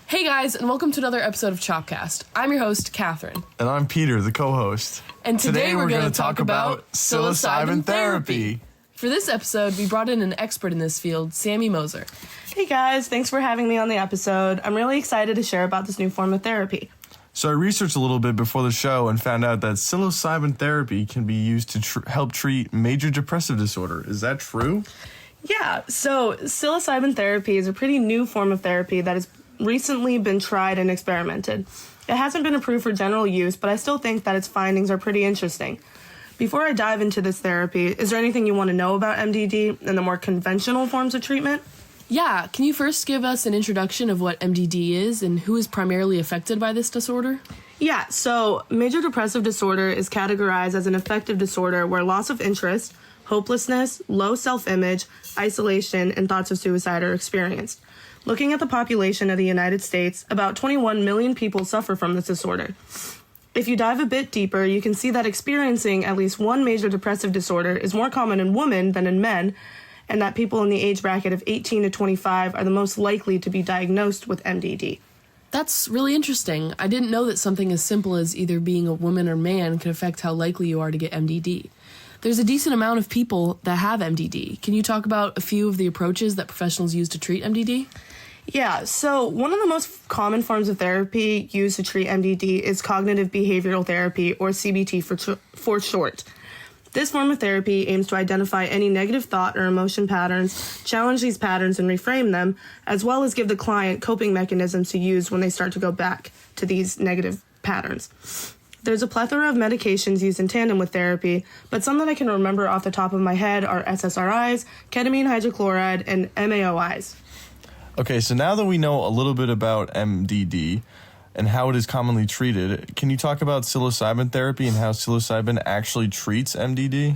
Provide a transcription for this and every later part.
Hey guys, and welcome to another episode of Chopcast. I'm your host, Catherine. And I'm Peter, the co-host. And today we're going to talk about psilocybin therapy. For this episode, we brought in an expert in this field, Sammy Moser. Hey guys, thanks for having me on the episode. I'm really excited to share about this new form of therapy. So I researched a little bit before the show and found out that psilocybin therapy can be used to help treat major depressive disorder. Is that true? Yeah, so psilocybin therapy is a pretty new form of therapy that has recently been tried and experimented. It hasn't been approved for general use, but I still think that its findings are pretty interesting. Before I dive into this therapy, is there anything you want to know about MDD and the more conventional forms of treatment? Yeah, can you first give us an introduction of what MDD is and who is primarily affected by this disorder? Yeah, so major depressive disorder is categorized as an affective disorder where loss of interest, hopelessness, low self-image, isolation, and thoughts of suicide are experienced. Looking at the population of the United States, about 21 million people suffer from this disorder. If you dive a bit deeper, you can see that experiencing at least one major depressive disorder is more common in women than in men, and that people in the age bracket of 18 to 25 are the most likely to be diagnosed with MDD. That's really interesting. I didn't know that something as simple as either being a woman or man could affect how likely you are to get MDD. There's a decent amount of people that have MDD. Can you talk about a few of the approaches that professionals use to treat MDD? Yeah, so one of the most common forms of therapy used to treat MDD is cognitive behavioral therapy, or CBT for short. This form of therapy aims to identify any negative thought or emotion patterns, challenge these patterns and reframe them, as well as give the client coping mechanisms to use when they start to go back to these negative patterns. There's a plethora of medications used in tandem with therapy, but some that I can remember off the top of my head are SSRIs, ketamine hydrochloride, and MAOIs. Okay, so now that we know a little bit about MDD and how it is commonly treated, can you talk about psilocybin therapy and how psilocybin actually treats MDD?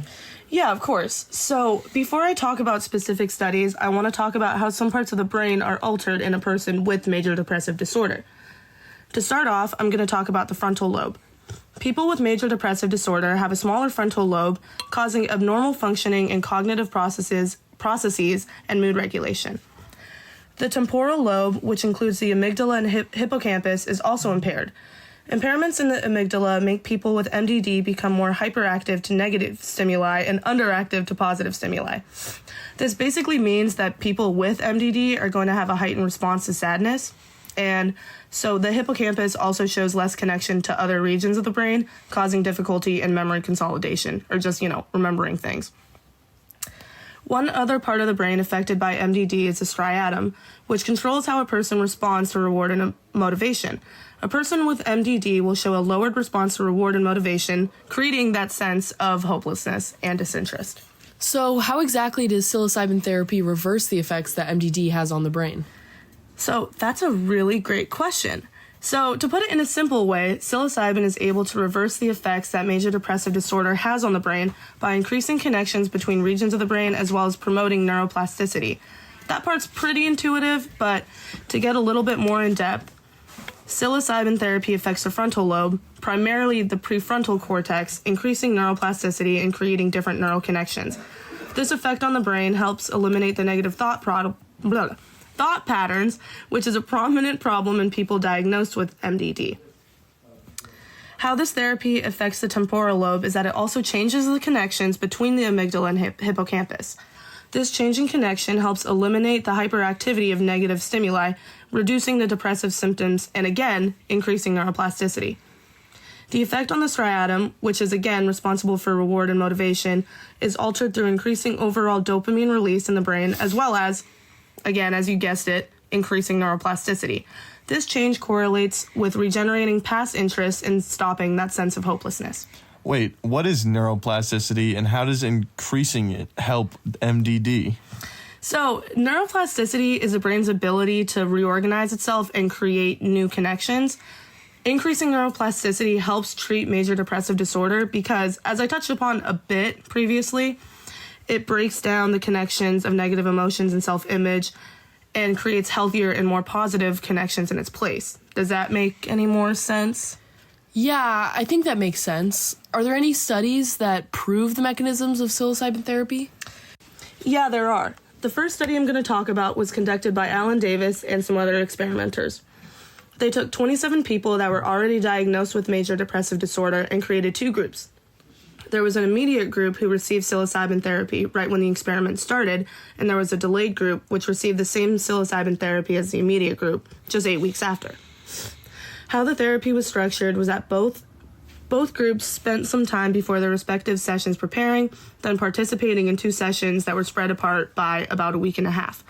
Yeah, of course. So before I talk about specific studies, I want to talk about how some parts of the brain are altered in a person with major depressive disorder. To start off, I'm going to talk about the frontal lobe. People with major depressive disorder have a smaller frontal lobe, causing abnormal functioning in cognitive processes and mood regulation. The temporal lobe, which includes the amygdala and hippocampus, is also impaired. Impairments in the amygdala make people with MDD become more hyperactive to negative stimuli and underactive to positive stimuli. This basically means that people with MDD are going to have a heightened response to sadness, and so the hippocampus also shows less connection to other regions of the brain, causing difficulty in memory consolidation, or just, remembering things. One other part of the brain affected by MDD is the striatum, which controls how a person responds to reward and motivation. A person with MDD will show a lowered response to reward and motivation, creating that sense of hopelessness and disinterest. So how exactly does psilocybin therapy reverse the effects that MDD has on the brain? So that's a really great question. So to put it in a simple way, psilocybin is able to reverse the effects that major depressive disorder has on the brain by increasing connections between regions of the brain as well as promoting neuroplasticity. That part's pretty intuitive, but to get a little bit more in depth, psilocybin therapy affects the frontal lobe, primarily the prefrontal cortex, increasing neuroplasticity and creating different neural connections. This effect on the brain helps eliminate the negative thought patterns, which is a prominent problem in people diagnosed with MDD. How this therapy affects the temporal lobe is that it also changes the connections between the amygdala and hippocampus. This changing connection helps eliminate the hyperactivity of negative stimuli, reducing the depressive symptoms and, again, increasing neuroplasticity. The effect on the striatum, which is again responsible for reward and motivation, is altered through increasing overall dopamine release in the brain, as well as, again, as you guessed it, increasing neuroplasticity. This change correlates with regenerating past interest and stopping that sense of hopelessness. Wait, what is neuroplasticity and how does increasing it help MDD? So, neuroplasticity is the brain's ability to reorganize itself and create new connections. Increasing neuroplasticity helps treat major depressive disorder because, as I touched upon a bit previously, it breaks down the connections of negative emotions and self-image and creates healthier and more positive connections in its place. Does that make any more sense? Yeah, I think that makes sense. Are there any studies that prove the mechanisms of psilocybin therapy? Yeah, there are. The first study I'm going to talk about was conducted by Alan Davis and some other experimenters. They took 27 people that were already diagnosed with major depressive disorder and created two groups. There was an immediate group who received psilocybin therapy right when the experiment started, and there was a delayed group which received the same psilocybin therapy as the immediate group, just 8 weeks after. How the therapy was structured was that both groups spent some time before their respective sessions preparing, then participating in 2 sessions that were spread apart by about a week and a half.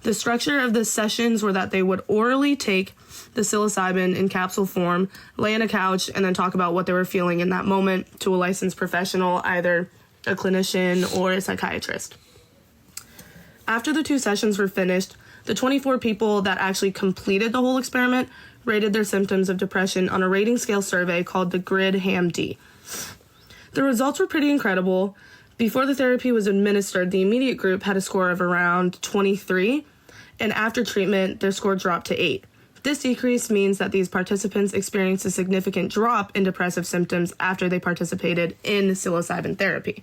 The structure of the sessions were that they would orally take the psilocybin in capsule form, lay on a couch, and then talk about what they were feeling in that moment to a licensed professional, either a clinician or a psychiatrist. After the 2 sessions were finished, the 24 people that actually completed the whole experiment rated their symptoms of depression on a rating scale survey called the GRID-HAM-D. The results were pretty incredible. Before the therapy was administered, the immediate group had a score of around 23, and after treatment, their score dropped to 8. This decrease means that these participants experienced a significant drop in depressive symptoms after they participated in psilocybin therapy.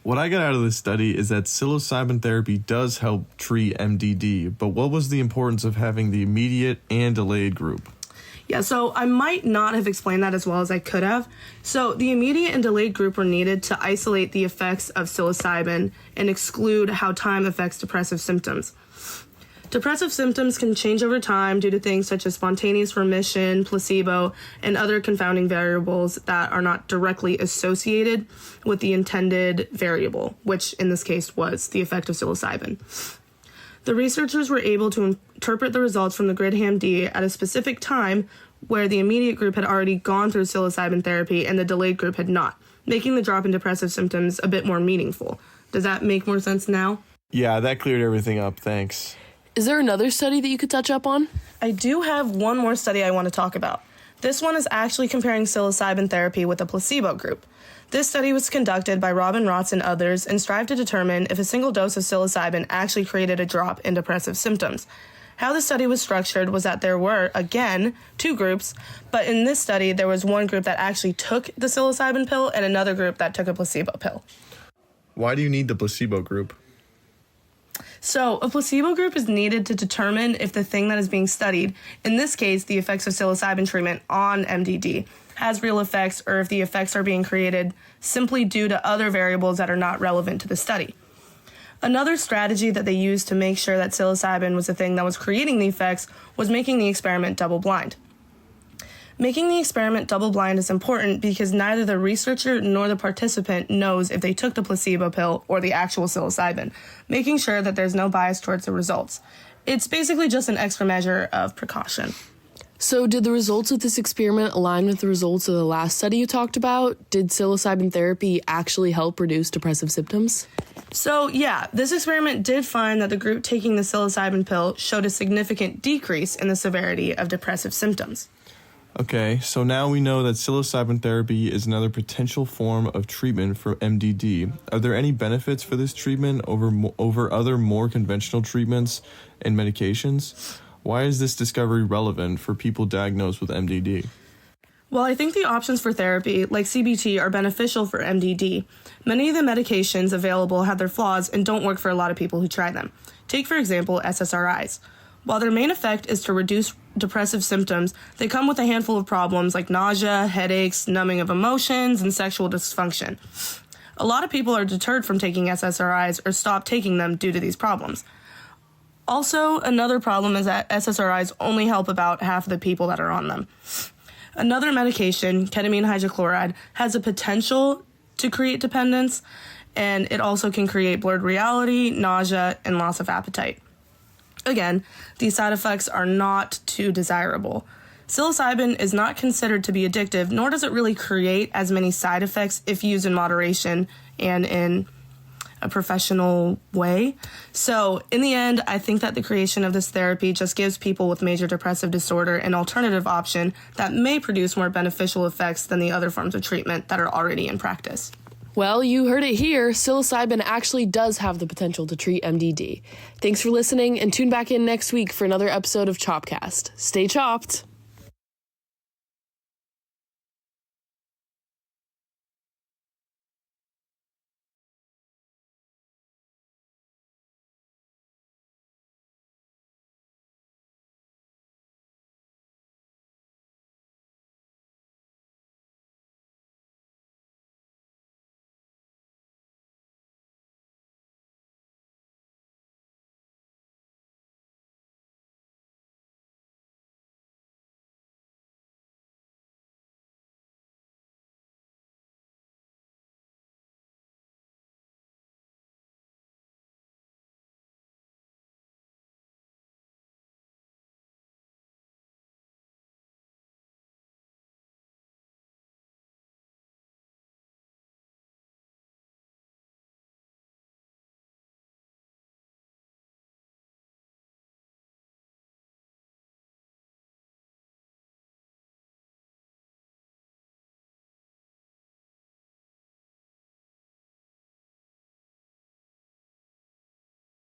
What I got out of this study is that psilocybin therapy does help treat MDD, but what was the importance of having the immediate and delayed group? Yeah, so I might not have explained that as well as I could have. So the immediate and delayed group were needed to isolate the effects of psilocybin and exclude how time affects depressive symptoms. Depressive symptoms can change over time due to things such as spontaneous remission, placebo, and other confounding variables that are not directly associated with the intended variable, which in this case was the effect of psilocybin. The researchers were able to interpret the results from the GRID-HAM-D at a specific time where the immediate group had already gone through psilocybin therapy and the delayed group had not, making the drop in depressive symptoms a bit more meaningful. Does that make more sense now? Yeah, that cleared everything up. Thanks. Is there another study that you could touch up on? I do have one more study I want to talk about. This one is actually comparing psilocybin therapy with a placebo group. This study was conducted by Robin Rotz and others and strived to determine if a single dose of psilocybin actually created a drop in depressive symptoms. How the study was structured was that there were, again, 2 groups, but in this study there was one group that actually took the psilocybin pill and another group that took a placebo pill. Why do you need the placebo group? So, a placebo group is needed to determine if the thing that is being studied, in this case, the effects of psilocybin treatment on MDD, has real effects or if the effects are being created simply due to other variables that are not relevant to the study. Another strategy that they used to make sure that psilocybin was the thing that was creating the effects was making the experiment double-blind. Making the experiment double-blind is important because neither the researcher nor the participant knows if they took the placebo pill or the actual psilocybin, making sure that there's no bias towards the results. It's basically just an extra measure of precaution. So did the results of this experiment align with the results of the last study you talked about? Did psilocybin therapy actually help reduce depressive symptoms? So yeah, this experiment did find that the group taking the psilocybin pill showed a significant decrease in the severity of depressive symptoms. Okay, so now we know that psilocybin therapy is another potential form of treatment for MDD. Are there any benefits for this treatment over other more conventional treatments and medications? Why is this discovery relevant for people diagnosed with MDD? Well, I think the options for therapy, like CBT, are beneficial for MDD. Many of the medications available have their flaws and don't work for a lot of people who try them. Take, for example, SSRIs. While their main effect is to reduce depressive symptoms, they come with a handful of problems like nausea, headaches, numbing of emotions, and sexual dysfunction. A lot of people are deterred from taking SSRIs or stop taking them due to these problems. Also, another problem is that SSRIs only help about half of the people that are on them. Another medication, ketamine hydrochloride, has a potential to create dependence, and it also can create blurred reality, nausea, and loss of appetite. Again, these side effects are not too desirable. Psilocybin is not considered to be addictive, nor does it really create as many side effects if used in moderation and in a professional way. So, in the end, I think that the creation of this therapy just gives people with major depressive disorder an alternative option that may produce more beneficial effects than the other forms of treatment that are already in practice. Well, you heard it here. Psilocybin actually does have the potential to treat MDD. Thanks for listening, and tune back in next week for another episode of Chopcast. Stay chopped!